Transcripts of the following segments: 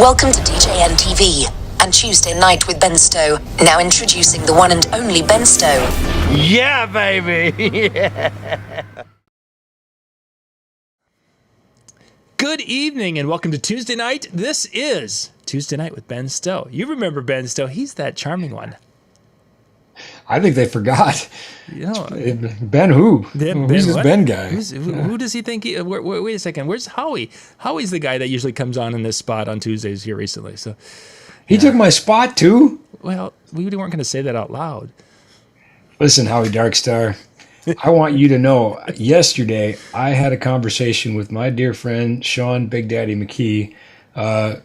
Welcome to DJNTV and Tuesday Night with Ben Stowe. Now introducing the one and only Ben Stowe. Yeah, baby! Yeah. Good evening and welcome to Tuesday Night. This is Tuesday Night with Ben Stowe. You remember Ben Stowe. He's that charming one. I think they forgot. You know, Ben who? Ben, Who's this what? Ben guy? Who does he think? Wait a second. Where's Howie? Howie's the guy that usually comes on in this spot on Tuesdays here recently. So He took my spot too? well, we weren't going to say that out loud. Listen, Howie Darkstar, I want you to know, yesterday I had a conversation with my dear friend Sean Big Daddy McKee,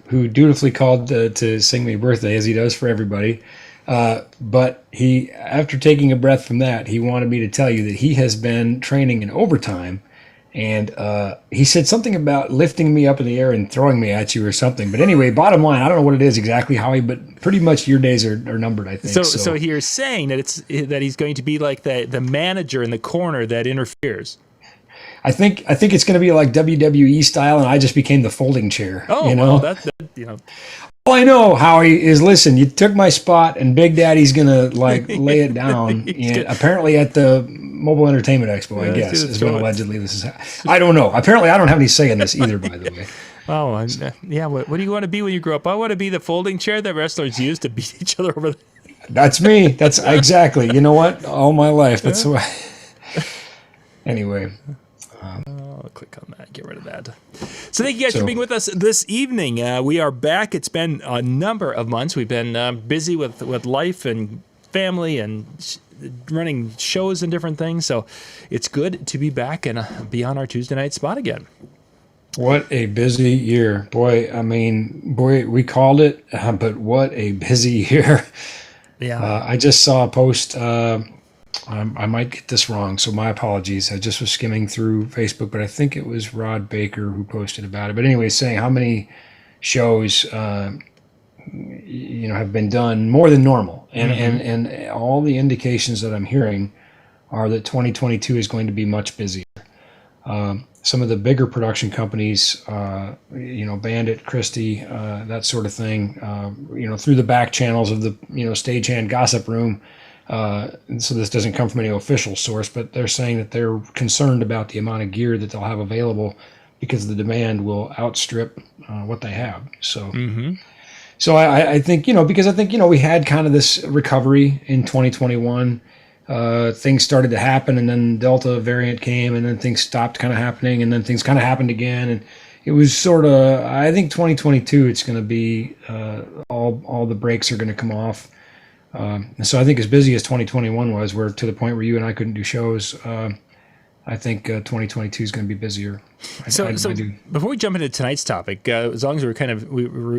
who dutifully called to sing me birthday, as he does for everybody. But he, after taking a breath from that, he wanted me to tell you that he has been training in overtime. And he said something about lifting me up in the air and throwing me at you or something. But anyway, bottom line, I don't know what it is exactly, Howie, but pretty much your days are numbered, I think. So you're saying that he's going to be like the manager in the corner that interferes. I think it's going to be like WWE style, and I just became the folding chair. Oh, you know? Well, that. All I know, Howie, is listen, you took my spot, and Big Daddy's going to lay it down. And apparently at the Mobile Entertainment Expo, I guess, is when allegedly this is. I don't know. Apparently, I don't have any say in this either, by the way. Oh, yeah. What do you want to be when you grow up? I want to be the folding chair that wrestlers use to beat each other over. That's me. That's exactly. You know what? All my life. That's why. Anyway. I'll click on that. Get rid of that. So thank you guys for being with us this evening. We are back. It's been a number of months. We've been busy with life and family and running shows and different things. So it's good to be back and be on our Tuesday night spot again. What a busy year. Boy, we called it, but what a busy year. Yeah. I just saw a post. I might get this wrong, so my apologies. I just was skimming through Facebook, but I think it was Rod Baker who posted about it. But anyway, saying how many shows have been done more than normal, and all the indications that I'm hearing are that 2022 is going to be much busier. Some of the bigger production companies, Bandit, Christie, that sort of thing, through the back channels of the stagehand gossip room. So this doesn't come from any official source, but they're saying that they're concerned about the amount of gear that they'll have available because the demand will outstrip what they have. So, so I think, because I think, we had kind of this recovery in 2021. Things started to happen, and then Delta variant came, and then things stopped kind of happening, and then things kind of happened again. And it was sort of, I think 2022, it's going to be all the brakes are going to come off. So I think as busy as 2021 was, we're to the point where you and I couldn't do shows. I think 2022 is going to be busier. So before we jump into tonight's topic, as long as we're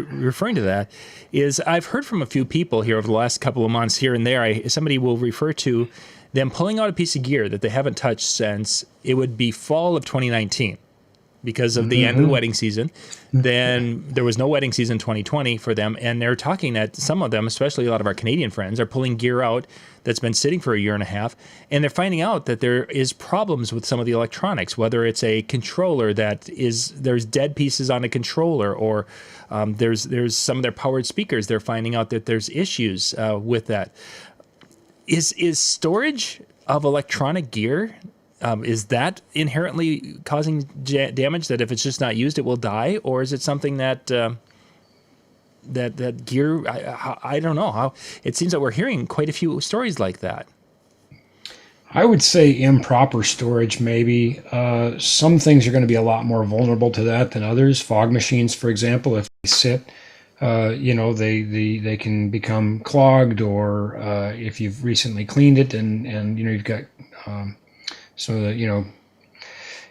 referring to that, is I've heard from a few people here over the last couple of months here and there. Somebody will refer to them pulling out a piece of gear that they haven't touched since it would be fall of 2019. Because of the end of the wedding season. Then there was no wedding season 2020 for them, and they're talking that some of them, especially a lot of our Canadian friends, are pulling gear out that's been sitting for a year and a half, and they're finding out that there is problems with some of the electronics, whether it's a controller there's dead pieces on a controller, or there's some of their powered speakers. They're finding out that there's issues with that. Is storage of electronic gear, is that inherently causing damage, that if it's just not used, it will die? Or is it something that that gear, I don't know how, it seems that we're hearing quite a few stories like that. I would say improper storage, maybe. Some things are going to be a lot more vulnerable to that than others. Fog machines, for example, if they sit, they can become clogged, or if you've recently cleaned it and you've got some of the,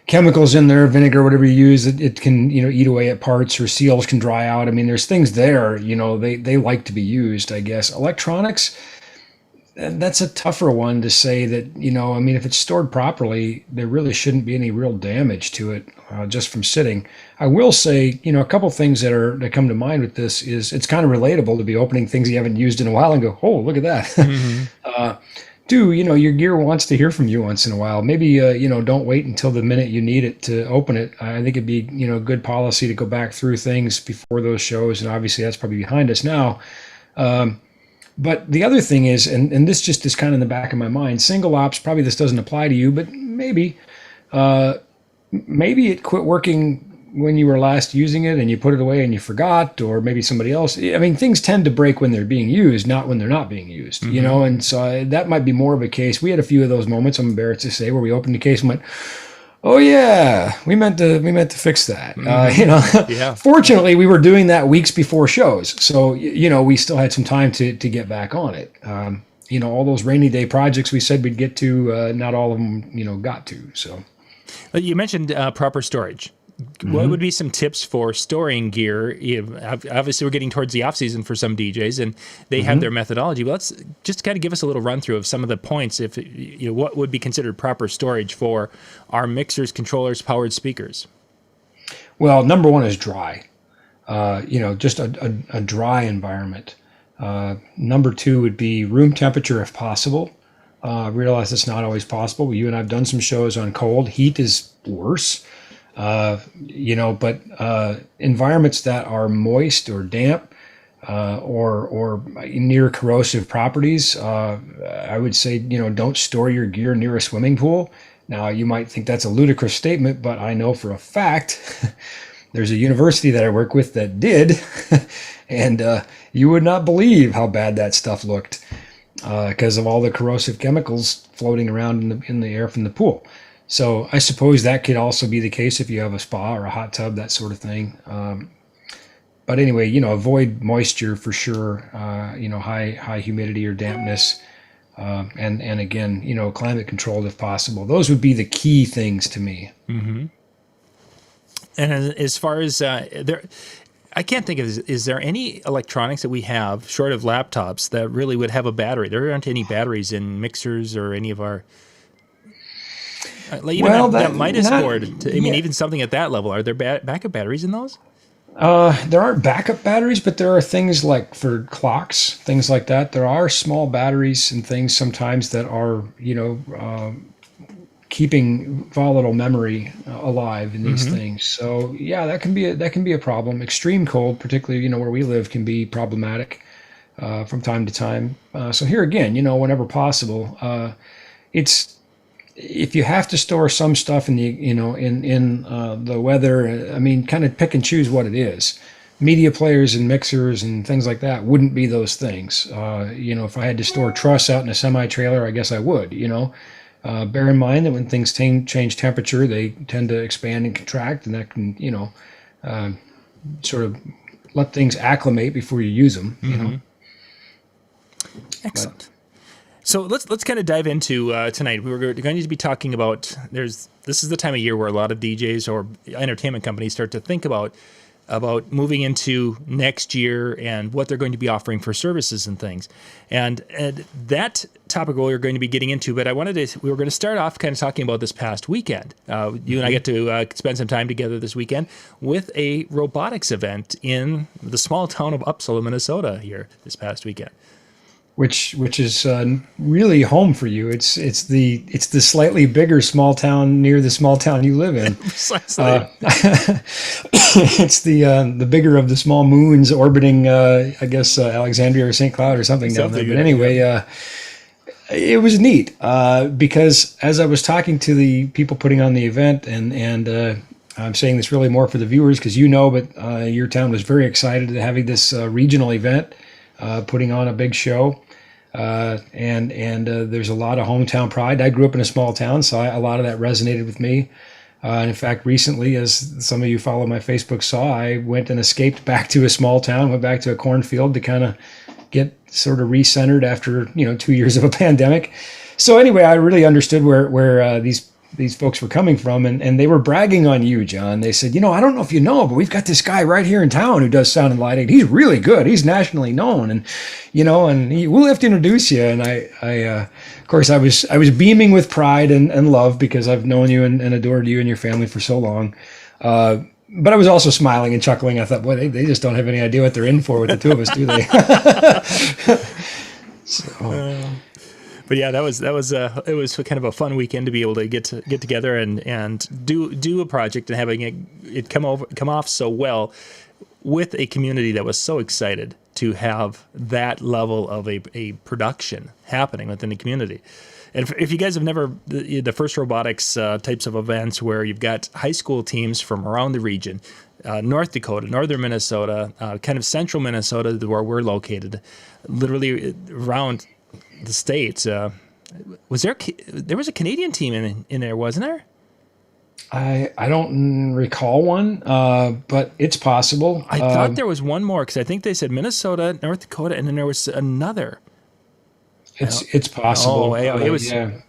chemicals in there, vinegar, whatever you use, it can, eat away at parts, or seals can dry out. I mean, there's things there, they like to be used, I guess. Electronics, that's a tougher one to say that, if it's stored properly, there really shouldn't be any real damage to it just from sitting. I will say, a couple things that come to mind with this is it's kind of relatable to be opening things you haven't used in a while and go, oh, look at that. Two, your gear wants to hear from you once in a while. Maybe, don't wait until the minute you need it to open it. I think it'd be, good policy to go back through things before those shows. And obviously that's probably behind us now. But the other thing is, and this just is kind of in the back of my mind, single ops, probably this doesn't apply to you, but maybe it quit working when you were last using it and you put it away and you forgot, or maybe somebody else. I mean, things tend to break when they're being used, not when they're not being used, and so that might be more of a case. We had a few of those moments, I'm embarrassed to say, where we opened the case and went, oh yeah, we meant to fix that. Yeah. Fortunately, we were doing that weeks before shows, so we still had some time to get back on it. All those rainy day projects we said we'd get to, not all of them got to. So you mentioned proper storage. What would be some tips for storing gear? Obviously, we're getting towards the off season for some DJs, and they have their methodology. But let's just kind of give us a little run through of some of the points. If what would be considered proper storage for our mixers, controllers, powered speakers? Well, number one is dry. Just a dry environment. Number two would be room temperature if possible. Realize it's not always possible. You and I have done some shows on cold. Heat is worse. But environments that are moist or damp or near corrosive properties, I would say, don't store your gear near a swimming pool. Now, you might think that's a ludicrous statement, but I know for a fact there's a university that I work with that did, and you would not believe how bad that stuff looked because of all the corrosive chemicals floating around in the air from the pool. So I suppose that could also be the case if you have a spa or a hot tub, that sort of thing. But anyway, avoid moisture for sure. High humidity or dampness, and again, climate controlled if possible. Those would be the key things to me. Mm-hmm. And as far as I can't think of, is there any electronics that we have short of laptops that really would have a battery? There aren't any batteries in mixers or any of our. That Midas board. Even something at that level. Are there backup batteries in those? There aren't backup batteries, but there are things like for clocks, things like that. There are small batteries and things sometimes that are, keeping volatile memory alive in these things. So yeah, that can be a problem. Extreme cold, particularly where we live, can be problematic from time to time. So here again, whenever possible, if you have to store some stuff in the weather, kind of pick and choose what it is. Media players and mixers and things like that wouldn't be those things. If I had to store truss out in a semi-trailer, I guess I would. Bear in mind that when things change temperature, they tend to expand and contract, and that can sort of let things acclimate before you use them. Excellent. So let's kind of dive into tonight. We were going to be talking about this is the time of year where a lot of DJs or entertainment companies start to think about moving into next year and what they're going to be offering for services and things. And that topic we're going to be getting into, but we were going to start off kind of talking about this past weekend. You and I get to spend some time together this weekend with a robotics event in the small town of Uppsala, Minnesota here this past weekend. Which is really home for you. It's the slightly bigger small town near the small town you live in. Precisely. It's the bigger of the small moons orbiting, Alexandria or St. Cloud or something down there. But anyway, it was neat because as I was talking to the people putting on the event, and I'm saying this really more for the viewers because but your town was very excited to having this regional event, putting on a big show. And there's a lot of hometown pride. I grew up in a small town, so a lot of that resonated with me. And in fact, recently, as some of you follow my Facebook saw, I went and escaped back to a small town, went back to a cornfield to kind of get sort of recentered after 2 years of a pandemic. So anyway, I really understood where these folks were coming from, and they were bragging on you, John. They said, I don't know if you know, but we've got this guy right here in town who does sound and lighting. He's really good. He's nationally known, and we'll have to introduce you. And I of course, I was beaming with pride and love because I've known you and adored you and your family for so long. But I was also smiling and chuckling. I thought, boy, they just don't have any idea what they're in for with the two of us, do they? So. But yeah, that was it was kind of a fun weekend to be able to get together and do a project and having it come off so well with a community that was so excited to have that level of a production happening within the community. And if you guys have never, the first robotics types of events where you've got high school teams from around the region, North Dakota, northern Minnesota, kind of central Minnesota, where we're located, literally around the states. There was a Canadian team in there, wasn't there? I don't recall one, but it's possible. I thought there was one more because I think they said Minnesota, North Dakota, and then there was another. It's possible. The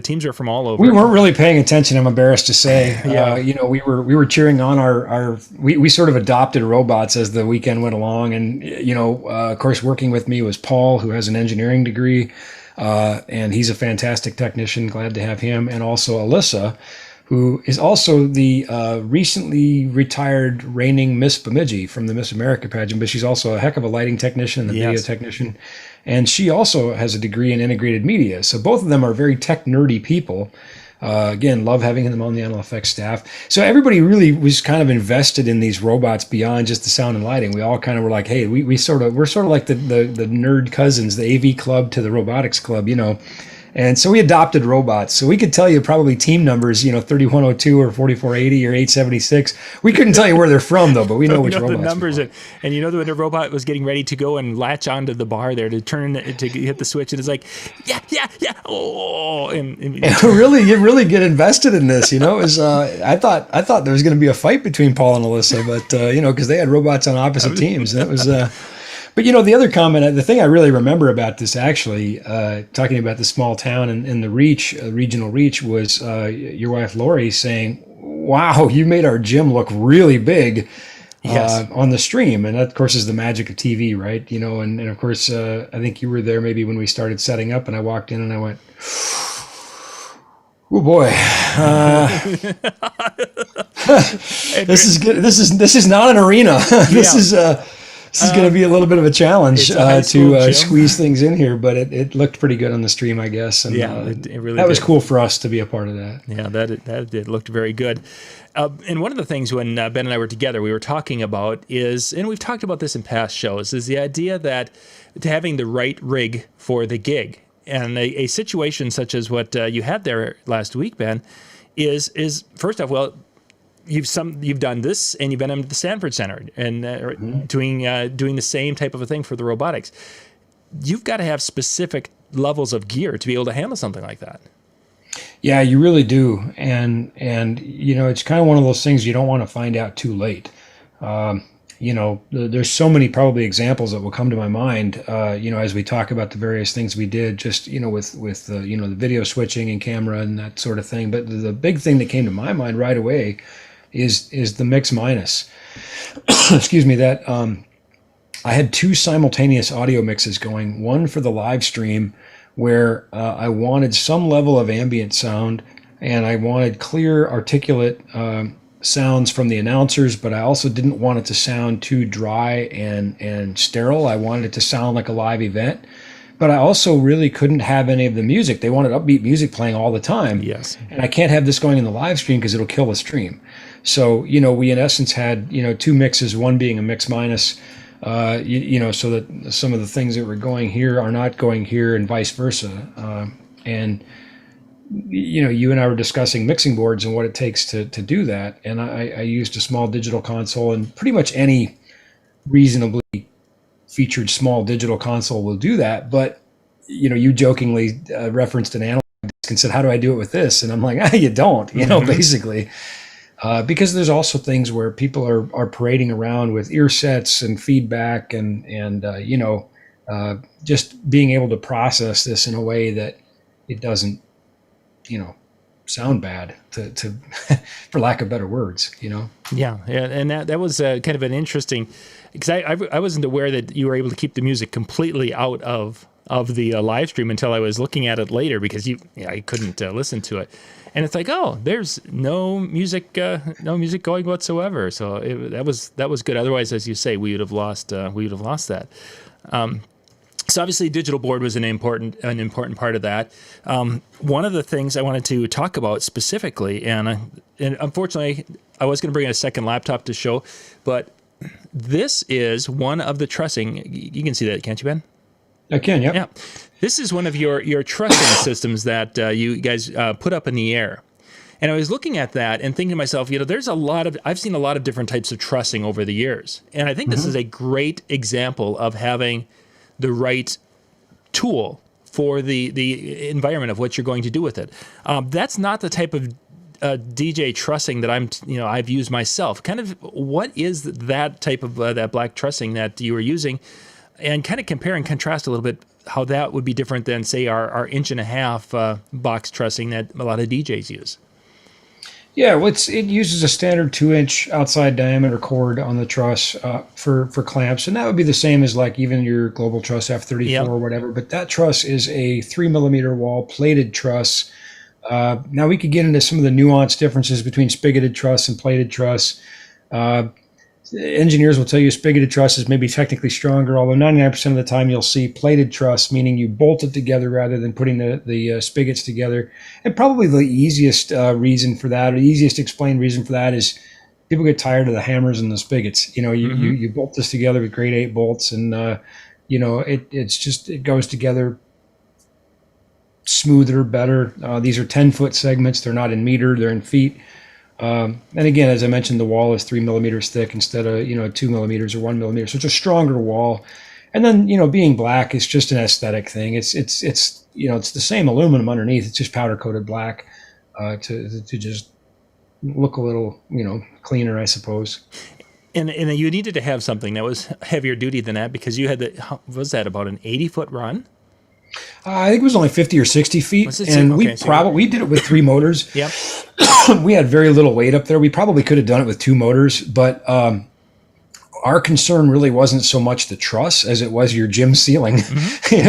teams were from all over. We weren't really paying attention, I'm embarrassed to say. We were cheering on we sort of adopted robots as the weekend went along. And, of course, working with me was Paul, who has an engineering degree. And he's a fantastic technician. Glad to have him. And also Alyssa, who is also the recently retired reigning Miss Bemidji from the Miss America pageant, but she's also a heck of a lighting technician and a video technician. And she also has a degree in integrated media. So both of them are very tech nerdy people. Again, love having them on the NLFX staff. So everybody really was kind of invested in these robots beyond just the sound and lighting. We all kind of were like, hey, we're sort of like the nerd cousins, the AV club to the robotics club, And so we adopted robots. So we could tell you probably team numbers, 3102 or 4480 or 876. We couldn't tell you where they're from, though, but we know which robots. The numbers, and when the robot was getting ready to go and latch onto the bar there to hit the switch, and it's like, yeah, oh, and you really get invested in this. It was I thought there was going to be a fight between Paul and Alyssa, but because they had robots on opposite teams, and that was. But the other comment, the thing I really remember about this actually, talking about the small town and the regional reach, was your wife Lori saying, "Wow, you made our gym look really big." Yes. On the stream, and that of course is the magic of TV, right? And of course I think you were there maybe when we started setting up, and I walked in and I went, "Oh boy, this is good. This is not an arena. This is going to be a little bit of a challenge to squeeze things in here," but it looked pretty good on the stream, I guess. And it really that was cool for us to be a part of that. Yeah, that did looked very good. And one of the things when Ben and I were together, we were talking about and we've talked about this in past shows, is the idea that having the right rig for the gig. And a situation such as what you had there last week, Ben, is first off, well, you've done this, and you've been at the Stanford Center and doing the same type of a thing for the robotics. You've got to have specific levels of gear to be able to handle something like that. Yeah, you really do, and it's kind of one of those things you don't want to find out too late. There's so many probably examples that will come to my mind. As we talk about the various things we did, just with the video switching and camera and that sort of thing. But the big thing that came to my mind right away is the mix minus. Excuse me, that I had two simultaneous audio mixes going, one for the live stream where I wanted some level of ambient sound and I wanted clear, articulate sounds from the announcers, but I also didn't want it to sound too dry and sterile. I wanted it to sound like a live event. But I also really couldn't have any of the music. They wanted upbeat music playing all the time. Yes. And I can't have this going in the live stream because it'll kill the stream. So, we in essence had, two mixes, one being a mix minus, so that some of the things that were going here are not going here and vice versa. You and I were discussing mixing boards and what it takes to do that. And I used a small digital console, and pretty much any reasonably featured small digital console will do that. But, you jokingly referenced an analog disc and said, "How do I do it with this?" And I'm like, you don't, basically. Because there's also things where people are parading around with ear sets and feedback and just being able to process this in a way that it doesn't, sound bad to for lack of better words, Yeah. And that was kind of an interesting, because I wasn't aware that you were able to keep the music completely out of the live stream until I was looking at it later, because I couldn't listen to it. And it's like, oh, there's no music going whatsoever. So that was good. Otherwise, as you say, we would have lost that. So obviously, digital board was an important part of that. One of the things I wanted to talk about specifically, and unfortunately, I was going to bring in a second laptop to show, but this is one of the trussing. You can see that, can't you, Ben? I can, yep. Yeah. This is one of your trussing systems that you guys put up in the air. And I was looking at that and thinking to myself, I've seen a lot of different types of trussing over the years. And I think this is a great example of having the right tool for the environment of what you're going to do with it. That's not the type of DJ trussing that I've used myself. Kind of what is that type of that black trussing that you were using, and kind of compare and contrast a little bit how that would be different than, say, our 1.5-inch box trussing that a lot of DJs use. Yeah, well, it uses a standard 2-inch outside diameter cord on the truss for clamps, and that would be the same as like even your Global Truss F34 or whatever. But that truss is a 3mm wall plated truss. Now we could get into some of the nuanced differences between spigoted truss and plated truss. Engineers will tell you spigoted truss is maybe technically stronger, although 99% of the time you'll see plated truss, meaning you bolt it together rather than putting the spigots together. And probably the easiest reason for that, or the easiest explained reason for that, is people get tired of the hammers and the spigots. You bolt this together with grade 8 bolts, and it goes together smoother, better. These are 10-foot segments. They're not in meter, they're in feet. And again, as I mentioned, the wall is 3mm thick instead of 2mm or 1mm, so it's a stronger wall. And then being black is just an aesthetic thing. It's the same aluminum underneath. It's just powder coated black to just look a little cleaner, I suppose. And you needed to have something that was heavier duty than that, because you had about an 80-foot run? I think it was only 50 or 60 feet, and we did it with 3 motors. Yep. We had very little weight up there. We probably could have done it with 2 motors, but our concern really wasn't so much the truss as it was your gym ceiling.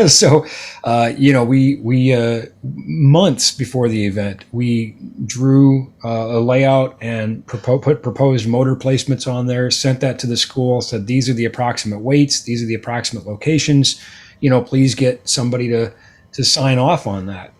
So, we months before the event, we drew a layout and put proposed motor placements on there, sent that to the school, said these are the approximate weights, these are the approximate locations. Please get somebody to sign off on that,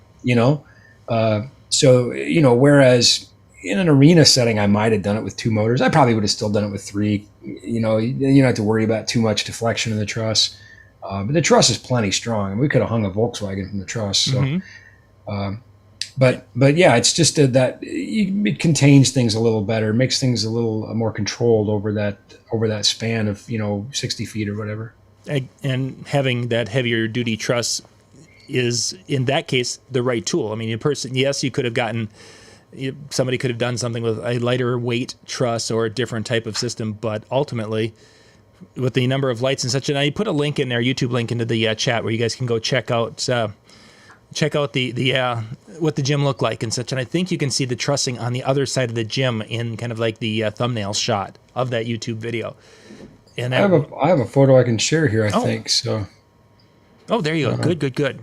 So, whereas in an arena setting, I might have done it with 2 motors. I probably would have still done it with 3. You don't have to worry about too much deflection in the truss. But the truss is plenty strong. And we could have hung a Volkswagen from the truss. So, but yeah, it's just that it contains things a little better, makes things a little more controlled over that span of 60 feet or whatever. And having that heavier duty truss is, in that case, the right tool. I mean, you could have gotten, somebody could have done something with a lighter weight truss or a different type of system, but ultimately, with the number of lights and such, and I put a link in there, YouTube link into the chat, where you guys can go check out the what the gym looked like and such. And I think you can see the trussing on the other side of the gym in kind of like the thumbnail shot of that YouTube video. And I have a photo I can share here, I think. So. Oh, there you go. Good.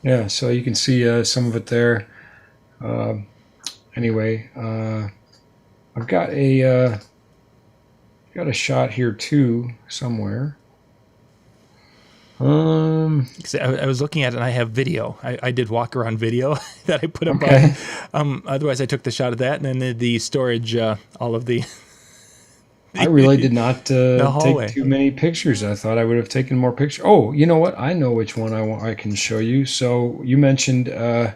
Yeah, so you can see some of it there. Anyway, I've got a shot here too somewhere. I was looking at it, and I have video. I did walk around video that I put up. Okay. Otherwise, I took the shot of that, and then the storage, all of the. I really did not take too many pictures. I thought I would have taken more pictures. Oh, you know what? I know which one I can show you. So you mentioned, if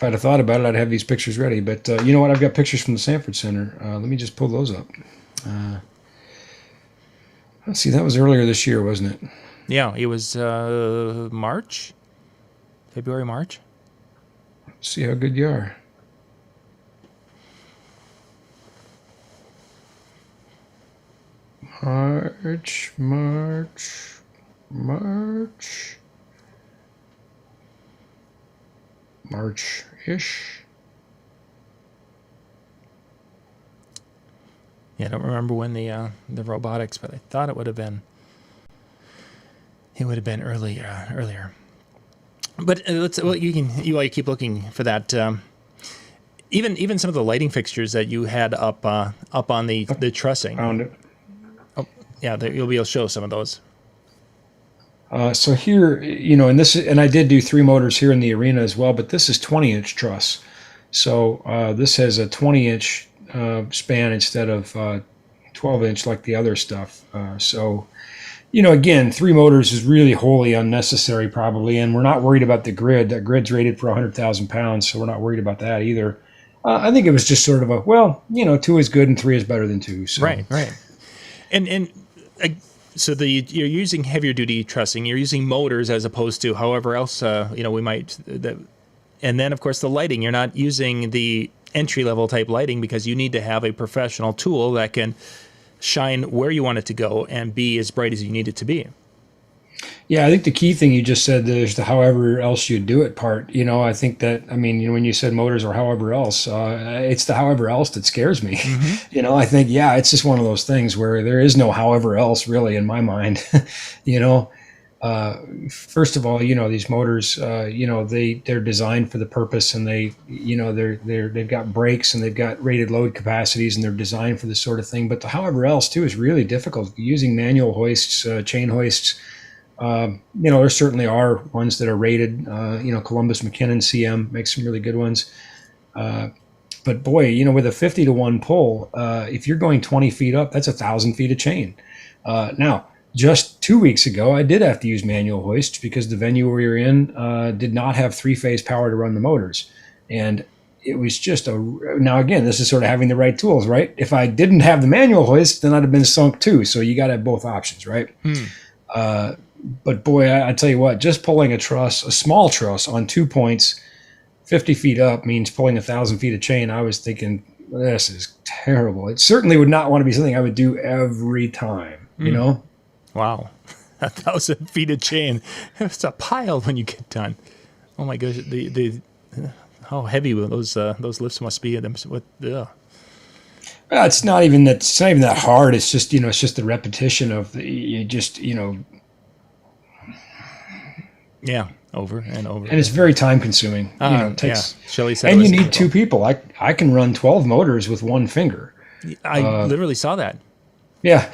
I'd have thought about it, I'd have these pictures ready. But you know what? I've got pictures from the Sanford Center. Let me just pull those up. Let's see. That was earlier this year, wasn't it? Yeah, it was February, March. See how good you are. March-ish. Yeah, I don't remember when the robotics, but I thought it would have been earlier. But while you keep looking for that, Even some of the lighting fixtures that you had up on the trussing. Found it. Oh, yeah, you'll be able to show some of those. So here, and I did do 3 motors here in the arena as well, but this is 20-inch truss. So this has a 20-inch span instead of 12-inch like the other stuff. So, again, 3 motors is really wholly unnecessary probably, and we're not worried about the grid. That grid's rated for 100,000 pounds, so we're not worried about that either. I think it was just sort of 2 is good and 3 is better than 2. So. Right. So you're using heavier duty trussing. You're using motors as opposed to however else we might. And then of course the lighting. You're not using the entry level type lighting because you need to have a professional tool that can shine where you want it to go and be as bright as you need it to be. Yeah, I think the key thing you just said, there's the however else you do it part. I think that, when you said motors or however else, it's the however else that scares me. Mm-hmm. I think, it's just one of those things where there is no however else really in my mind. First of all, these motors, they're designed for the purpose, and they've got brakes and they've got rated load capacities, and they're designed for this sort of thing. But the however else too is really difficult. Using manual hoists, chain hoists, there certainly are ones that are rated. Columbus McKinnon CM makes some really good ones. But boy, with a 50-to-1 pull, if you're going 20 feet up, that's 1,000 feet of chain. Now, just 2 weeks ago, I did have to use manual hoists because the venue we were in did not have 3-phase power to run the motors. And it was just now again, this is sort of having the right tools, right? If I didn't have the manual hoist, then I'd have been sunk too. So you got to have both options, right? But boy, I tell you what, just pulling a small truss on 2 points, 50 feet up means pulling 1,000 feet of chain. I was thinking, this is terrible. It certainly would not want to be something I would do every time, Wow. 1,000 feet of chain. It's a pile when you get done. Oh my gosh. How heavy those lifts must be. It's not even that hard. It's just, it's just the repetition of yeah, over and over. And it's very time consuming. It takes, Shelley said, and you need 2 people. I can run 12 motors with 1 finger. I literally saw that. Yeah.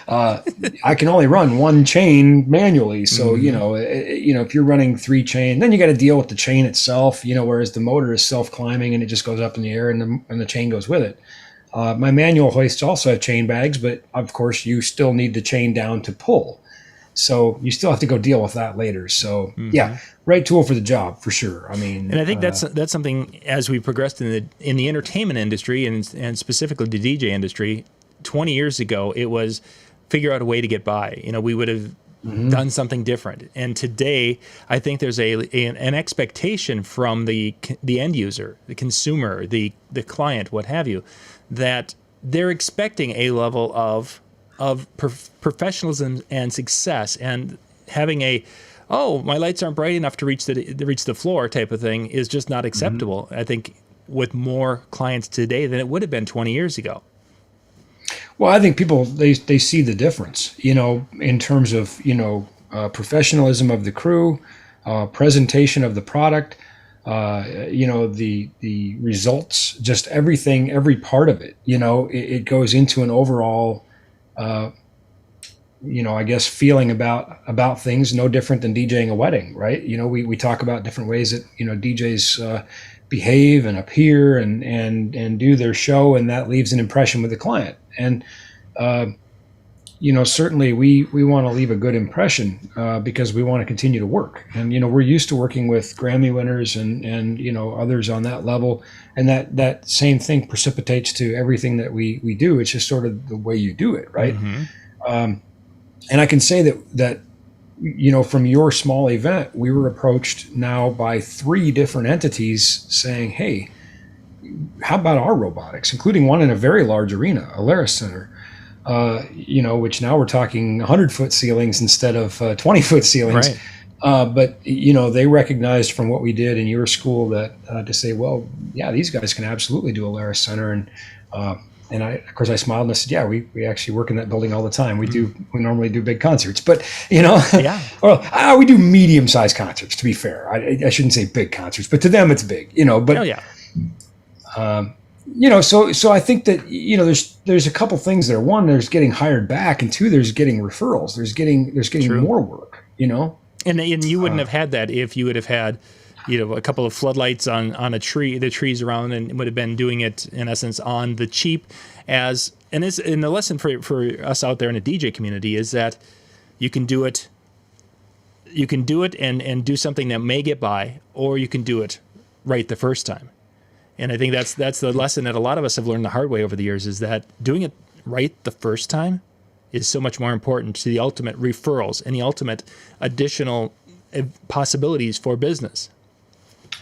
I can only run 1 chain manually. So, if you're running 3 chain, then you got to deal with the chain itself, whereas the motor is self-climbing and it just goes up in the air and the chain goes with it. My manual hoists also have chain bags, but of course you still need the chain down to pull. So you still have to go deal with that later. So yeah, right tool for the job for sure. And I think that's something as we progressed in the entertainment industry and specifically the DJ industry. 20 years ago, it was figure out a way to get by. We would have done something different. And today, I think there's an expectation from the end user, the consumer, the client, what have you, that they're expecting a level of professionalism and success, and having my lights aren't bright enough to reach the floor type of thing is just not acceptable. I think with more clients today than it would have been 20 years ago. Well, I think people, they see the difference, in terms of, professionalism of the crew, presentation of the product, the results, just everything, every part of it, it goes into an overall, I guess feeling about things no different than DJing a wedding, right? We talk about different ways that, DJs behave and appear and do their show, and that leaves an impression with the client. And certainly we want to leave a good impression because we want to continue to work. And we're used to working with Grammy winners and others on that level, and that same thing precipitates to everything that we do. It's just sort of the way you do it, right? And I can say that from your small event, we were approached now by 3 different entities saying, hey, how about our robotics, including one in a very large arena, Alaris Center, which now we're talking 100-foot ceilings instead of 20-foot ceilings. Right. But, they recognized from what we did in your school that to say, well, yeah, these guys can absolutely do Alaris Center. And I smiled and I said, yeah, we actually work in that building all the time. We normally do big concerts, but well, we do medium-sized concerts, to be fair. I shouldn't say big concerts, but to them it's big, but So I think that, there's a couple things there. One, there's getting hired back, and two, there's getting referrals. There's getting True. more work, And you wouldn't have had that if you would have had, a couple of floodlights on a tree, the trees around, and would have been doing it in essence on the cheap. And the lesson for us out there in the DJ community is that you can do it. You can do it and do something that may get by, or you can do it right the first time. And I think that's the lesson that a lot of us have learned the hard way over the years, is that doing it right the first time is so much more important to the ultimate referrals and the ultimate additional possibilities for business.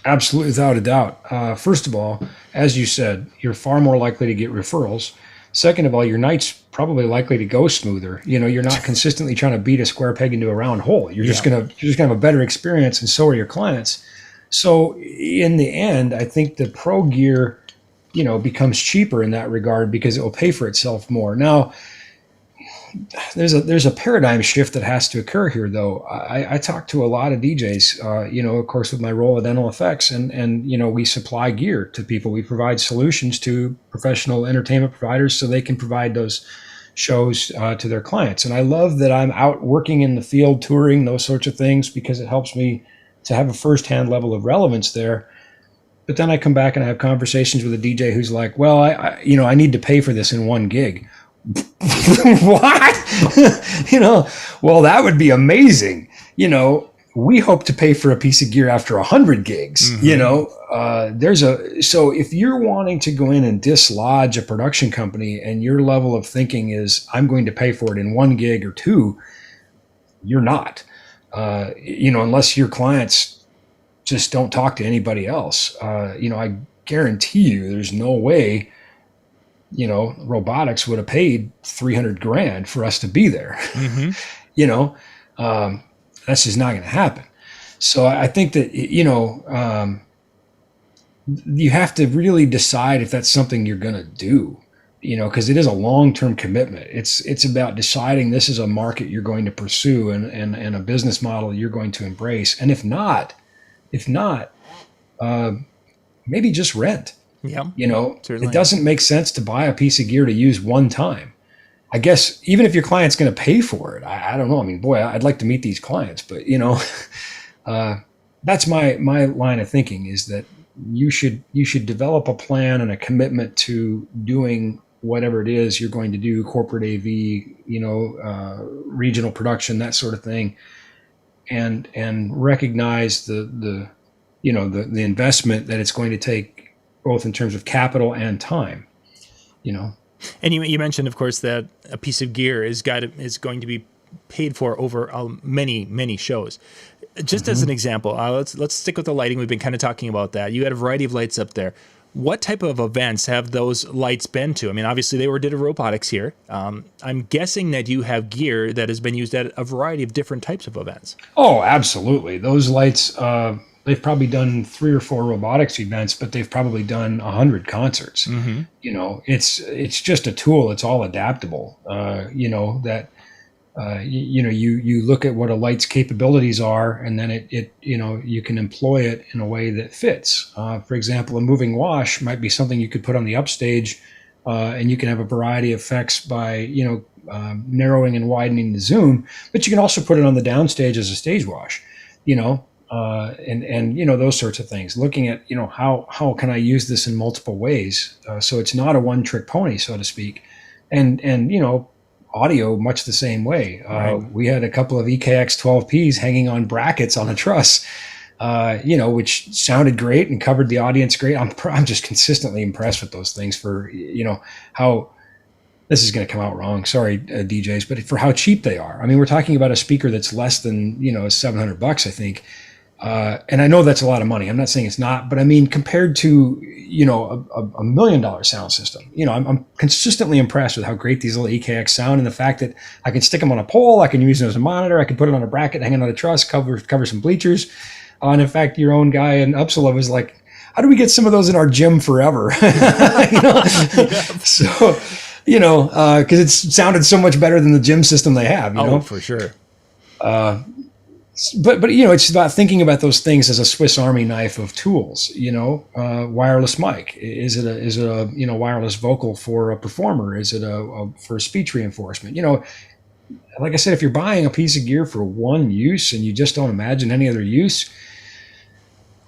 Absolutely, without a doubt. First of all, as you said, you're far more likely to get referrals. Second of all, your night's probably likely to go smoother. You're not consistently trying to beat a square peg into a round hole. You're just gonna have a better experience, and so are your clients. So in the end, I think the pro gear, becomes cheaper in that regard because it will pay for itself more. Now, there's a paradigm shift that has to occur here, though. I talk to a lot of DJs, of course, with my role at Dental Effects, and we supply gear to people. We provide solutions to professional entertainment providers so they can provide those shows to their clients. And I love that I'm out working in the field, touring, those sorts of things, because it helps me to have a firsthand level of relevance there. But then I come back and I have conversations with a DJ who's like, well, I need to pay for this in one gig. What? Well, that would be amazing. We hope to pay for a piece of gear after 100 gigs. Mm-hmm. So if you're wanting to go in and dislodge a production company and your level of thinking is, I'm going to pay for it in 1 gig or 2, you're not. Unless your clients just don't talk to anybody else. I guarantee you there's no way, Robotics would have paid $300,000 for us to be there. Mm-hmm. That's just not going to happen. So I think that, you have to really decide if that's something you're going to do, because it is a long-term commitment. It's about deciding this is a market you're going to pursue and a business model you're going to embrace. And if not, maybe just rent. Yeah. Certainly. It doesn't make sense to buy a piece of gear to use one time. I guess even if your client's going to pay for it, I don't know. I mean, boy, I'd like to meet these clients, but that's my line of thinking, is that you should develop a plan and a commitment to doing whatever it is you're going to do, corporate AV, regional production, that sort of thing, and recognize the investment that it's going to take, both in terms of capital and time, And you mentioned, of course, that a piece of gear is going to be paid for over many shows. Just as an example, let's stick with the lighting. We've been kind of talking about that. You had a variety of lights up there. What type of events have those lights been to? I mean, obviously they did a robotics here. I'm guessing that you have gear that has been used at a variety of different types of events. Oh, absolutely. Those lights, they've probably done 3 or 4 robotics events, but they've probably done 100 concerts. Mm-hmm. It's just a tool. It's all adaptable. You look at what a light's capabilities are, and then you can employ it in a way that fits. For example, a moving wash might be something you could put on the upstage, and you can have a variety of effects by, narrowing and widening the zoom, but you can also put it on the downstage as a stage wash, and those sorts of things. Looking at, how can I use this in multiple ways? So it's not a one-trick pony, so to speak. And audio, much the same way. Right. We had a couple of EKX 12Ps hanging on brackets on a truss, which sounded great and covered the audience great. I'm just consistently impressed with those things for, how this is going to come out wrong. Sorry, DJs, but for how cheap they are. I mean, we're talking about a speaker that's less than, $700, I think. And I know that's a lot of money. I'm not saying it's not, but I mean, compared to, a $1 million sound system, I'm consistently impressed with how great these little EKX sound, and the fact that I can stick them on a pole, I can use them as a monitor, I can put it on a bracket, hang it on a truss, cover some bleachers. And in fact, your own guy in Uppsala was like, how do we get some of those in our gym forever? So, because it sounded so much better than the gym system they have, Oh, for sure. but it's about thinking about those things as a Swiss Army knife of tools. Wireless mic, is it a wireless vocal for a performer? Is it for speech reinforcement? Like I said, if you're buying a piece of gear for one use and you just don't imagine any other use,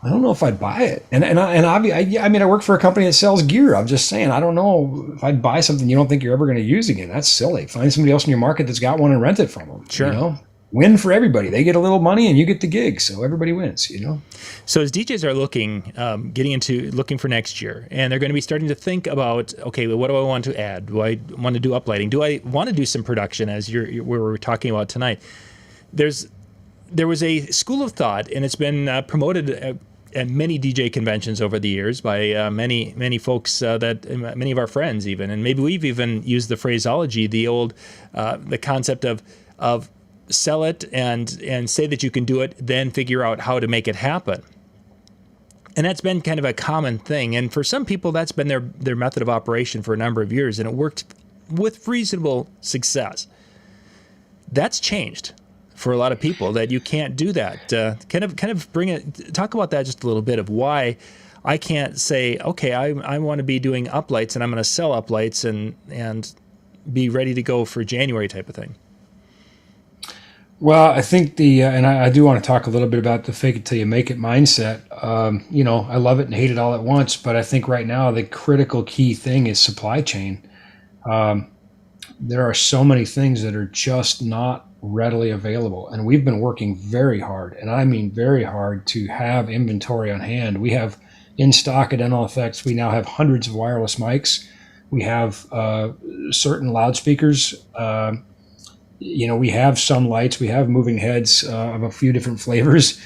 I don't know if I'd buy it. I work for a company that sells gear. I'm just saying, I don't know if I'd buy something you don't think you're ever going to use again. That's silly. Find somebody else in your market that's got one and rent it from them. Sure. Win for everybody. They get a little money and you get the gig, so everybody wins. So as DJs are looking for next year, and they're going to be starting to think about, okay, well, what do I want to add? Do I want to do uplighting? Do I want to do some production, as we were talking about tonight? There was a school of thought, and it's been promoted at many DJ conventions over the years by many folks many of our friends even, and maybe we've even used the phraseology, the concept of sell it and say that you can do it, then figure out how to make it happen. And that's been kind of a common thing. And for some people, that's been their method of operation for a number of years, and it worked with reasonable success. That's changed for a lot of people, that you can't do that. Kind of talk about that just a little bit, of why I can't say, okay, I want to be doing uplights and I'm going to sell uplights and be ready to go for January type of thing. Well, I think and I do want to talk a little bit about the fake it till you make it mindset. I love it and hate it all at once, but I think right now the critical key thing is supply chain. There are so many things that are just not readily available, and we've been working very hard, and I mean very hard, to have inventory on hand. We have in stock at NLFX, we now have hundreds of wireless mics. We have certain loudspeakers. We have some lights, we have moving heads of a few different flavors,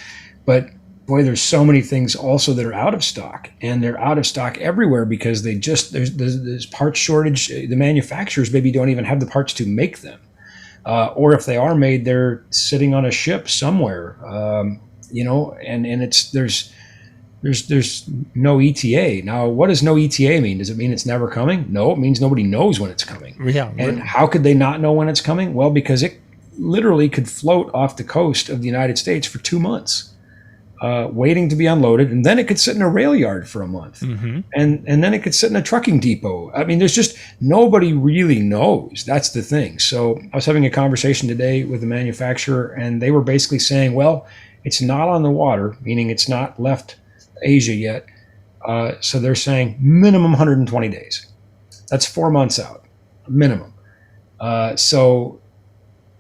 but boy, there's so many things also that are out of stock, and they're out of stock everywhere because there's parts shortage. The manufacturers maybe don't even have the parts to make them, or if they are made, they're sitting on a ship somewhere. There's no ETA. Now, what does no ETA mean? Does it mean it's never coming? No, it means nobody knows when it's coming. Yeah. And how could they not know when it's coming? Well, because it literally could float off the coast of the United States for 2 months, waiting to be unloaded, and then it could sit in a rail yard for a month, and then it could sit in a trucking depot. I mean, there's just nobody really knows. That's the thing. So I was having a conversation today with a manufacturer, and they were basically saying, well, it's not on the water, meaning it's not left Asia yet. So they're saying minimum 120 days. That's 4 months out, minimum. So,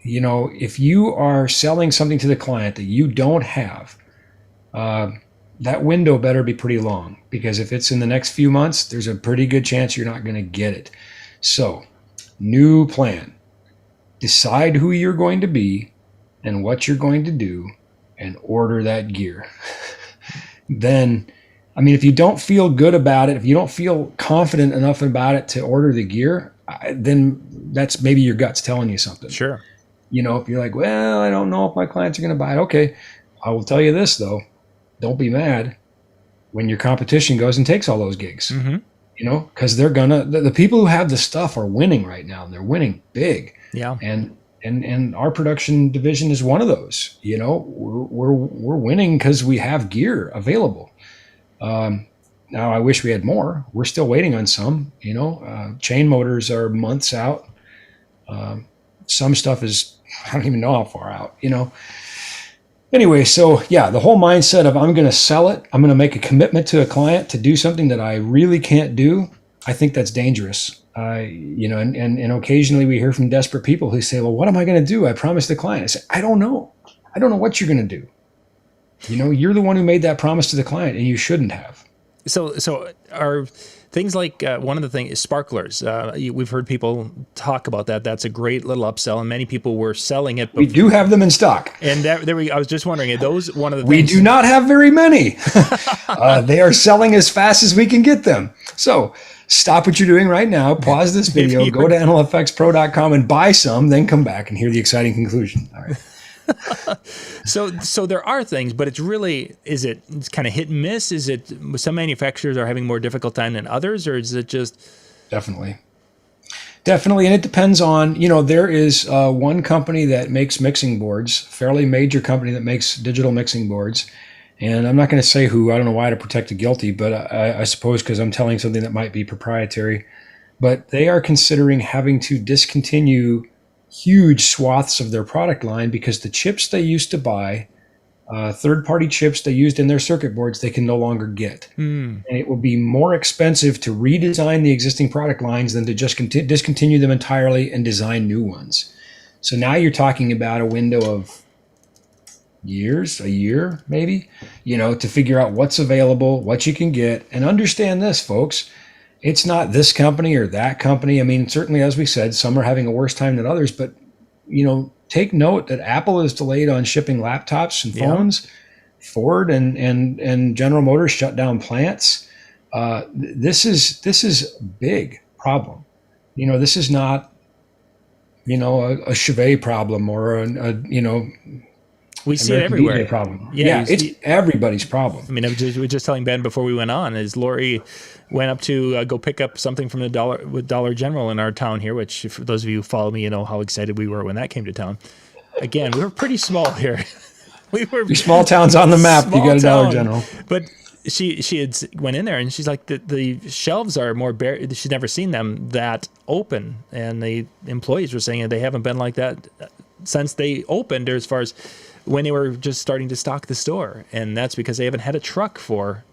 if you are selling something to the client that you don't have, that window better be pretty long, because if it's in the next few months, there's a pretty good chance you're not going to get it. So, new plan. Decide who you're going to be and what you're going to do, and order that gear. Then, if you don't feel good about it, if you don't feel confident enough about it to order the gear, then that's maybe your gut's telling you something. Sure. If you're like, well, I don't know if my clients are going to buy it. Okay. I will tell you this, though. Don't be mad when your competition goes and takes all those gigs, because they're the people who have the stuff are winning right now, and they're winning big. Yeah. And our production division is one of those. We're winning because we have gear available. Now I wish we had more. We're still waiting on some. Chain motors are months out. Some stuff is, I don't even know how far out. Anyway, so yeah, the whole mindset of I'm going to sell it, I'm going to make a commitment to a client to do something that I really can't do, I think that's dangerous. And occasionally we hear from desperate people who say, well, what am I going to do? I promised the client. I say, I don't know. I don't know what you're going to do. You're the one who made that promise to the client, and you shouldn't have. So are things like one of the things is sparklers. We've heard people talk about that. That's a great little upsell, and many people were selling it. We do have them in stock. And I was just wondering, are those one of the we things? We do not have very many. They are selling as fast as we can get them. So stop what you're doing right now, pause this video, go to nlfxpro.com and buy some, then come back and hear the exciting conclusion. All right. So there are things, but it's kind of hit and miss? Is it some manufacturers are having more difficult time than others, or is it just? Definitely Definitely, and it depends on, there is one company that makes mixing boards, fairly major company that makes digital mixing boards, and I'm not going to say who. I don't know why to protect the guilty, but I suppose because I'm telling something that might be proprietary. But they are considering having to discontinue huge swaths of their product line because the chips they used to buy, third-party chips they used in their circuit boards, they can no longer get. And it will be more expensive to redesign the existing product lines than to just discontinue them entirely and design new ones. So now you're talking about a window of years, a year maybe, to figure out what's available, what you can get. And understand this, folks, it's not this company or that company. I mean, certainly, as we said, some are having a worse time than others, but, take note that Apple is delayed on shipping laptops and phones. Yeah. Ford and General Motors shut down plants. This is a big problem. This is not, a Chevet problem or we see it everywhere. Problem. Yeah, it's everybody's problem. I mean, we were just telling Ben before we went on, is Lori went up to go pick up something from the Dollar General in our town here, which for those of you who follow me, how excited we were when that came to town. Again, we were pretty small here. We were small towns on the map. You got a Dollar General. But she had went in there and she's like, the shelves are more bare. She's never seen them that open. And the employees were saying they haven't been like that since they opened, or as far as when they were just starting to stock the store. And that's because they haven't had a truck for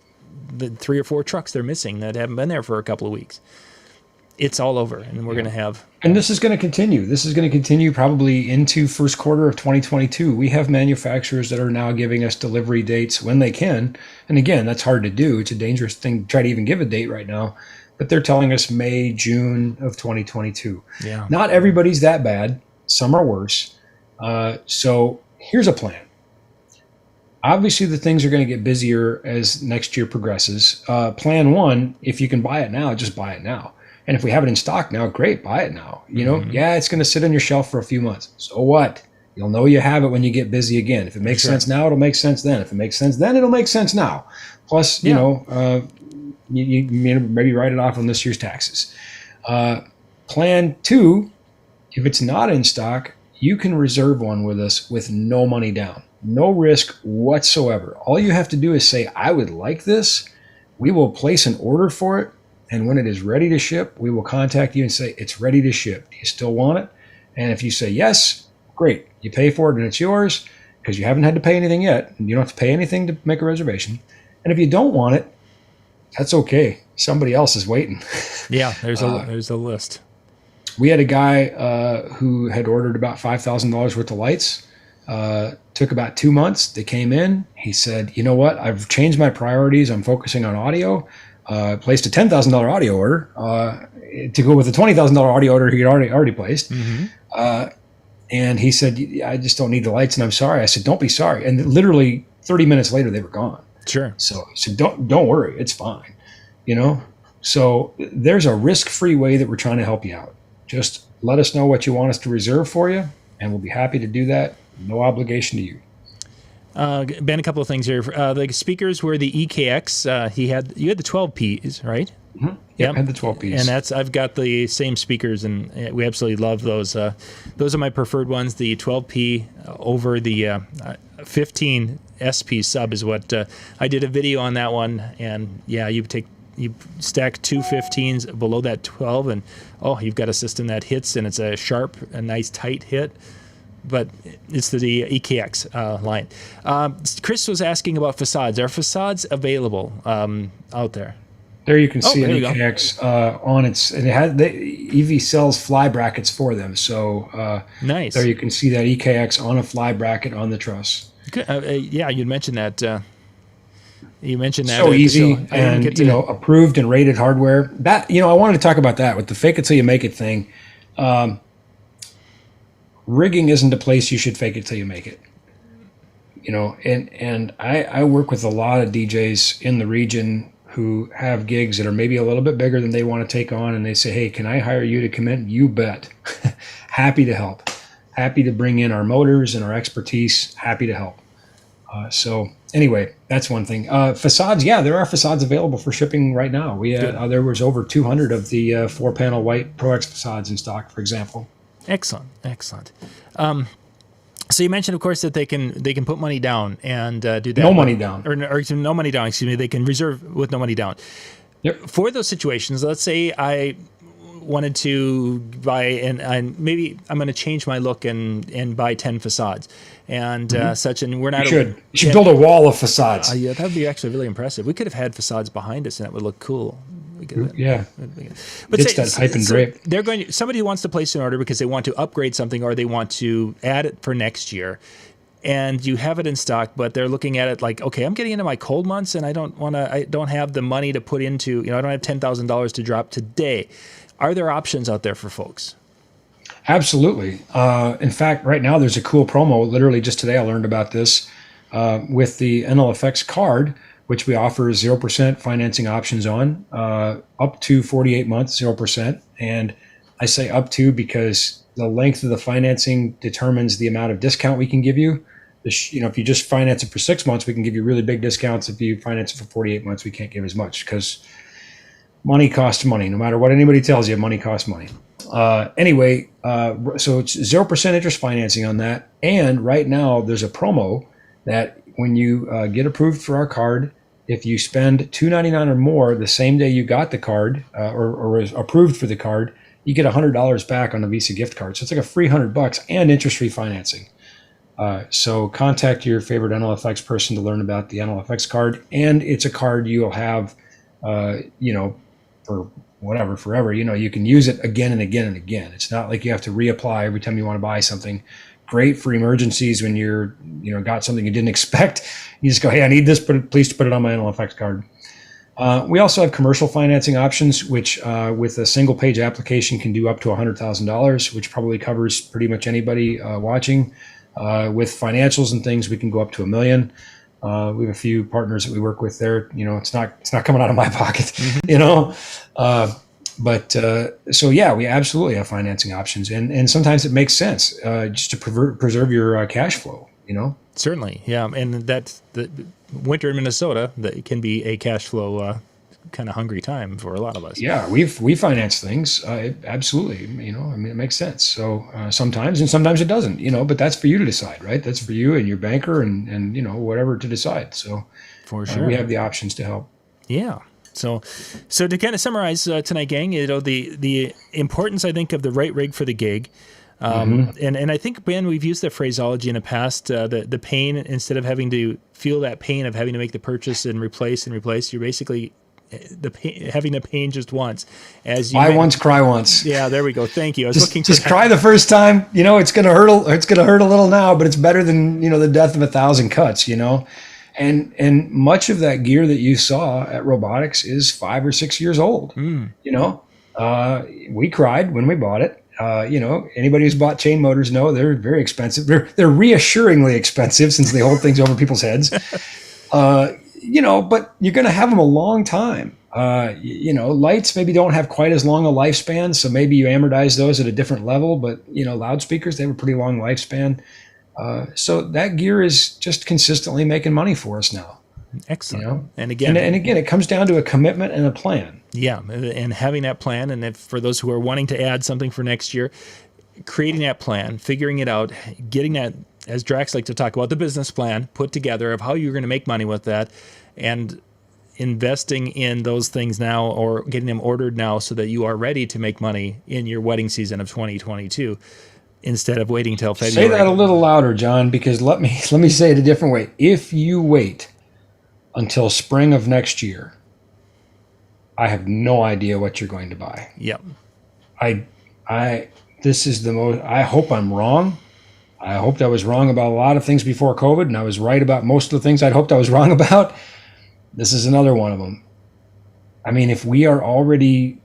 the 3 or 4 trucks they're missing that haven't been there for a couple of weeks. It's all over, and we're going to have... And this is going to continue. This is going to continue probably into first quarter of 2022. We have manufacturers that are now giving us delivery dates when they can. And again, that's hard to do. It's a dangerous thing to try to even give a date right now. But they're telling us May, June of 2022. Yeah. Not everybody's that bad. Some are worse. So here's a plan. Obviously, the things are going to get busier as next year progresses. Plan 1, if you can buy it now, just buy it now. And if we have it in stock now, great, buy it now. Yeah, it's going to sit on your shelf for a few months. So what? You'll know you have it when you get busy again. If it makes sense now, it'll make sense then. If it makes sense then, it'll make sense now. Plus, you maybe write it off on this year's taxes. Plan 2, if it's not in stock, you can reserve one with us with no money down, no risk whatsoever. All you have to do is say, I would like this. We will place an order for it. And when it is ready to ship, we will contact you and say, it's ready to ship. Do you still want it? And if you say yes, great. You pay for it and it's yours because you haven't had to pay anything yet. And you don't have to pay anything to make a reservation. And if you don't want it, that's okay. Somebody else is waiting. Yeah, there's a list. We had a guy who had ordered about $5,000 worth of lights. Took about 2 months. They came in. He said, you know what? I've changed my priorities. I'm focusing on audio. Placed a $10,000 audio order to go with the $20,000 audio order he had already placed. Mm-hmm. And he said, I just don't need the lights and I'm sorry. I said, don't be sorry. And literally 30 minutes later, they were gone. Sure. So I said, don't worry. It's fine. So there's a risk-free way that we're trying to help you out. Just let us know what you want us to reserve for you, and we'll be happy to do that. No obligation to you. Ben, a couple of things here. The speakers were the EKX. You had the 12Ps, right? Mm-hmm. Yeah, I had the 12Ps. And I've got the same speakers, and we absolutely love those. Those are my preferred ones. The 12P over the 15 SP sub is what I did a video on that one. And yeah, you stack 2 15s below that 12, and you've got a system that hits, and it's a sharp, a nice tight hit. But it's the EKX line. Chris was asking about facades. Are facades available out there? There you can see an EKX on its. And EV sells fly brackets for them. So nice. There you can see that EKX on a fly bracket on the truss. Good. Yeah, you mentioned that. So easy and approved and rated hardware. That I wanted to talk about that with the fake it till you make it thing. Rigging isn't a place you should fake it till you make it. And I work with a lot of DJs in the region who have gigs that are maybe a little bit bigger than they want to take on, and they say, hey, can I hire you to come in? You bet. Happy to help. Happy to bring in our motors and our expertise. Happy to help. So anyway, that's one thing. Facades, yeah, there are facades available for shipping right now. We there was over 200 of the 4-panel white Pro X facades in stock, for example. Excellent. So you mentioned, of course, that they can put money down and do that. No money down. Or no money down. Excuse me. They can reserve with no money down. Yep. For those situations, let's say I wanted to buy, and maybe I'm going to change my look and buy 10 facades and such, and we're not. You should build a wall of facades. Yeah, that would be actually really impressive. We could have had facades behind us, and that would look cool. Yeah, but it's that pipe and drape. They're somebody who wants to place an order because they want to upgrade something or they want to add it for next year, and you have it in stock, but they're looking at it like, okay, I'm getting into my cold months, and I don't have the money to put into, I don't have $10,000 to drop today. Are there options out there for folks? Absolutely. In fact, right now there's a cool promo. Literally just today I learned about this with the NLFX card, which we offer 0% financing options on, up to 48 months, 0%. And I say up to because the length of the financing determines the amount of discount we can give you. If you just finance it for 6 months, we can give you really big discounts. If you finance it for 48 months, we can't give as much because money costs money. No matter what anybody tells you, money costs money. Anyway, so it's 0% interest financing on that. And right now there's a promo that when you get approved for our card, if you spend $299 or more the same day you got the card or was approved for the card, you get $100 back on the Visa gift card. So it's like a free $100 and interest-free financing. So contact your favorite NLFX person to learn about the NLFX card. And it's a card you'll have, for whatever, forever. You can use it again and again and again. It's not like you have to reapply every time you want to buy something. Great for emergencies when you're, got something you didn't expect. You just go, hey, I need this, but please put it on my NLFX card. We also have commercial financing options, which with a single page application can do up to $100,000, which probably covers pretty much anybody watching. With financials and things, we can go up to $1 million. We have a few partners that we work with there. It's not coming out of my pocket, So yeah, we absolutely have financing options, and sometimes it makes sense just to preserve your cash flow. Certainly, yeah, and that's the winter in Minnesota. That can be a cash flow kind of hungry time for a lot of us. Yeah, we finance things absolutely. It makes sense. So sometimes it doesn't. But that's for you to decide, right? That's for you and your banker and whatever to decide. So for sure, we have the options to help. Yeah. So to kind of summarize tonight, gang, the importance, I think, of the right rig for the gig. And I think, Ben, we've used the phraseology in the past, the pain, instead of having to feel that pain of having to make the purchase and replace, you're basically having the pain just once. Buy once, cry once. Yeah, there we go. Thank you. I was just, looking for just cry the first time. It's going to hurt. It's going to hurt a little now, but it's better than the death of 1,000 cuts. And much of that gear that you saw at Robotics is 5 or 6 years old. We cried when we bought it. Anybody who's bought chain motors know they're very expensive. They're reassuringly expensive since they hold things over people's heads. But you're going to have them a long time. Lights maybe don't have quite as long a lifespan, so maybe you amortize those at a different level. But loudspeakers, they have a pretty long lifespan. So that gear is just consistently making money for us now. Excellent. And again, it comes down to a commitment and a plan. Yeah, and having that plan, and if for those who are wanting to add something for next year, creating that plan, figuring it out, getting that, as Drax like to talk about, the business plan put together of how you're going to make money with that, and investing in those things now or getting them ordered now so that you are ready to make money in your wedding season of 2022 instead of waiting till February. Say that a little louder, John, because let me say it a different way. If you wait until spring of next year, I have no idea what you're going to buy. Yep. This is the most, I hope I'm wrong. I hoped I was wrong about a lot of things before COVID, and I was right about most of the things I'd hoped I was wrong about. This is another one of them. If we are already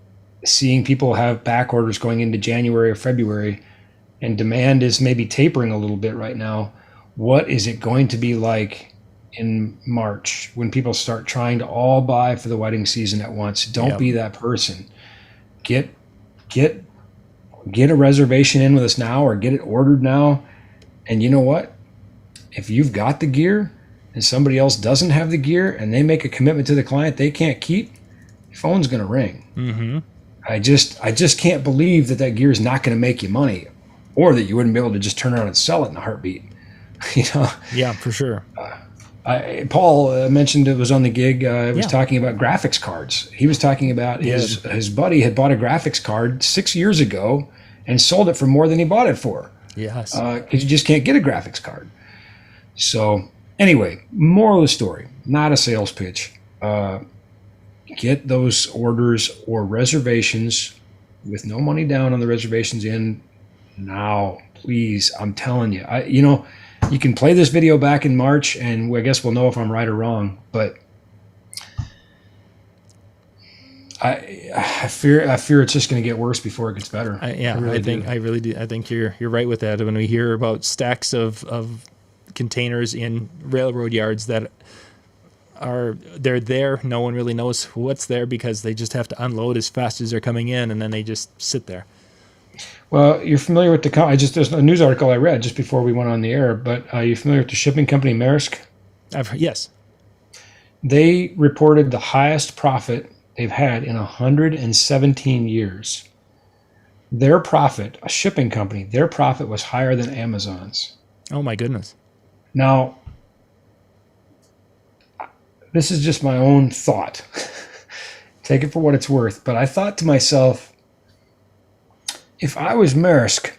seeing people have back orders going into January or February, and demand is maybe tapering a little bit right now, what is it going to be like in March when people start trying to all buy for the wedding season at once? Don't be that person. Get a reservation in with us now, or get it ordered now. And you know what? If you've got the gear, and somebody else doesn't have the gear and they make a commitment to the client they can't keep, your phone's going to ring. Mm-hmm. I just can't believe that gear is not going to make you money, or that you wouldn't be able to just turn around and sell it in a heartbeat. You know? Yeah, for sure. Paul mentioned it was on the gig. Was talking about graphics cards. He was talking about his buddy had bought a graphics card 6 years ago and sold it for more than he bought it for. Yes. Because you just can't get a graphics card. So anyway, moral of the story, not a sales pitch. Get those orders or reservations with no money down on the reservations in now, please. I'm telling you, you can play this video back in March, and I guess we'll know if I'm right or wrong. But I fear it's just going to get worse before it gets better. I really do. I think you're right with that. When we hear about stacks of containers in railroad yards that they're there, no one really knows what's there because they just have to unload as fast as they're coming in, and then they just sit there. Well, you're familiar with there's a news article I read just before we went on the air, but are you familiar with the shipping company Maersk? Yes. They reported the highest profit they've had in 117 years. Their profit, a shipping company, their profit was higher than Amazon's. Oh my goodness. Now, this is just my own thought. Take it for what it's worth. But I thought to myself, if I was Maersk,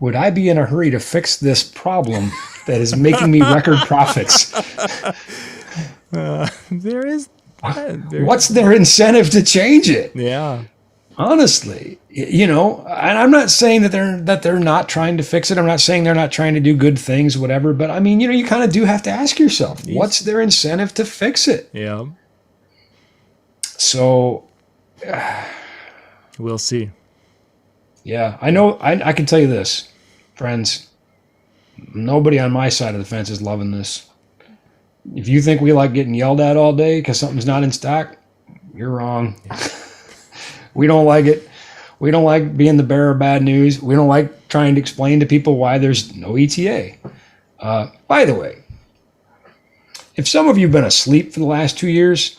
would I be in a hurry to fix this problem that is making me record profits? What's their incentive to change it? Yeah. Honestly, and I'm not saying that they're not trying to fix it. I'm not saying they're not trying to do good things, whatever. But I mean, you kind of do have to ask yourself, what's their incentive to fix it? Yeah. So, we'll see. Yeah, I know. I can tell you this, friends. Nobody on my side of the fence is loving this. If you think we like getting yelled at all day because something's not in stock, you're wrong. We don't like it. We don't like being the bearer of bad news. We don't like trying to explain to people why there's no ETA. By the way, if some of you have been asleep for the last 2 years,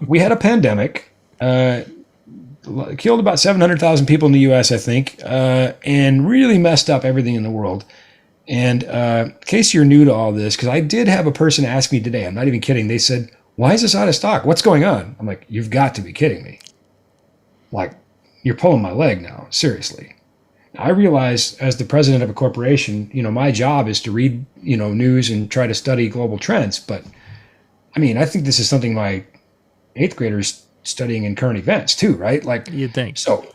we had a pandemic, killed about 700,000 people in the U.S., I think, and really messed up everything in the world. And in case you're new to all this, because I did have a person ask me today, I'm not even kidding, they said, why is this out of stock? What's going on? I'm like, you've got to be kidding me. Like, you're pulling my leg now, seriously. I realize as the president of a corporation, my job is to read, news and try to study global trends. But I mean, I think this is something my 8th graders studying in current events too, right? Like, you'd think. So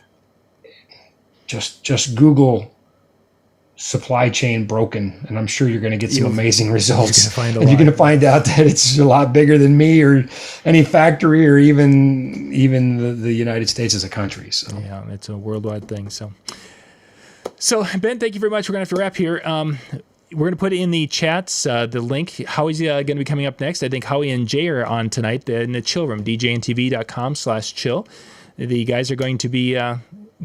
just Google supply chain broken, and I'm sure you're going to get some amazing results. And you're going to find out that it's a lot bigger than me or any factory or even the United States as a country. So yeah, it's a worldwide thing. So Ben, thank you very much. We're going to have to wrap here. We're going to put in the chats the link. Howie's going to be coming up next. I think Howie and Jay are on tonight in the chill room, djntv.com/chill. The guys are going to be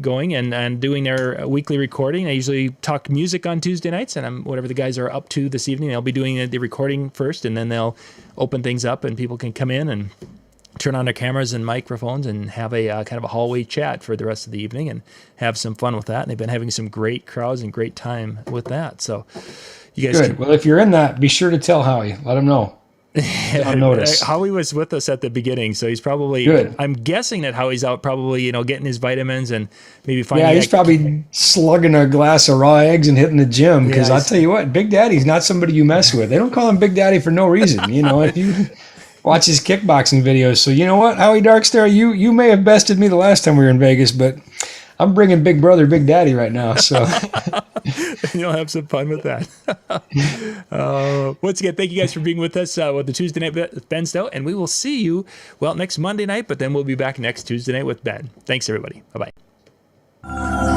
going and doing their weekly recording. I usually talk music on Tuesday nights, and whatever the guys are up to this evening, they'll be doing the recording first, and then they'll open things up, and people can come in and turn on their cameras and microphones and have a kind of a hallway chat for the rest of the evening and have some fun with that. And they've been having some great crowds and great time with that. So you guys good. Well, if you're in that, be sure to tell Howie. Let him know. On notice. Howie was with us at the beginning, so he's probably good. I'm guessing that Howie's out probably, getting his vitamins and maybe finding. Yeah, he's probably slugging a glass of raw eggs and hitting the gym. Because I'll tell you what, Big Daddy's not somebody you mess with. They don't call him Big Daddy for no reason. If you watch his kickboxing videos. So you know what, Howie Darkstar, you may have bested me the last time we were in Vegas, but I'm bringing Big Brother, Big Daddy right now. So you'll have some fun with that. Once again, thank you guys for being with us with the Tuesday night with Ben Stowe, and we will see you next Monday night. But then we'll be back next Tuesday night with Ben. Thanks, everybody. Bye bye.